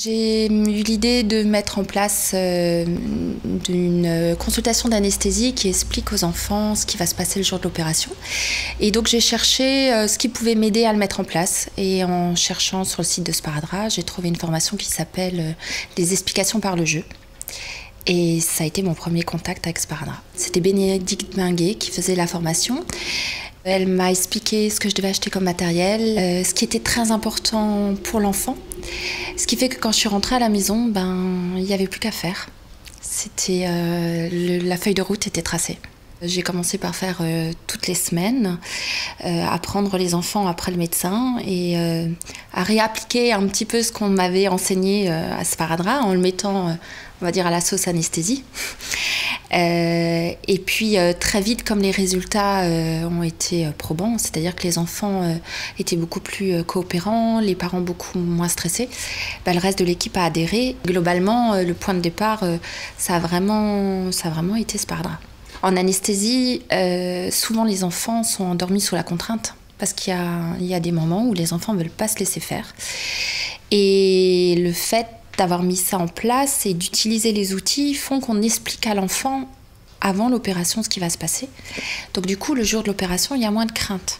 J'ai eu l'idée de mettre en place une consultation d'anesthésie qui explique aux enfants ce qui va se passer le jour de l'opération. Et donc j'ai cherché ce qui pouvait m'aider à le mettre en place. Et en cherchant sur le site de Sparadrap, j'ai trouvé une formation qui s'appelle Les explications par le jeu. Et ça a été mon premier contact avec Sparadrap. C'était Bénédicte Minguet qui faisait la formation. Elle m'a expliqué ce que je devais acheter comme matériel, ce qui était très important pour l'enfant. Ce qui fait que quand je suis rentrée à la maison, il n'y avait plus qu'à faire. La feuille de route était tracée. J'ai commencé par faire toutes les semaines, apprendre les enfants après le médecin et à réappliquer un petit peu ce qu'on m'avait enseigné à Sparadrap en le mettant, on va dire, à la sauce anesthésie. Et puis très vite, comme les résultats ont été probants, c'est-à-dire que les enfants étaient beaucoup plus coopérants, les parents beaucoup moins stressés, le reste de l'équipe a adhéré. Globalement, le point de départ, ça a vraiment été Sparadrap. En anesthésie, souvent les enfants sont endormis sous la contrainte parce qu'il y a des moments où les enfants ne veulent pas se laisser faire. Et le fait d'avoir mis ça en place et d'utiliser les outils font qu'on explique à l'enfant avant l'opération ce qui va se passer. Donc du coup, le jour de l'opération, il y a moins de crainte.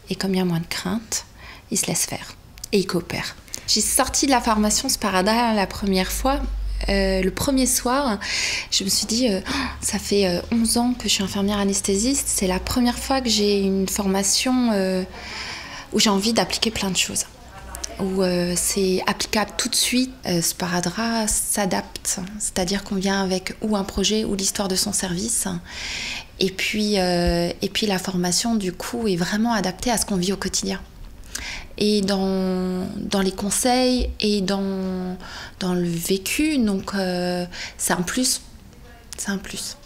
Et comme il y a moins de crainte, il se laisse faire et il coopère. J'ai sorti de la formation Sparadrap la première fois. Le premier soir, je me suis dit, ça fait 11 ans que je suis infirmière anesthésiste. C'est la première fois que j'ai une formation où j'ai envie d'appliquer plein de choses. Où c'est applicable tout de suite. Sparadrap s'adapte, c'est-à-dire qu'on vient avec ou un projet ou l'histoire de son service. Et puis la formation, du coup, est vraiment adaptée à ce qu'on vit au quotidien. Et dans les conseils et dans le vécu, donc c'est un plus. C'est un plus.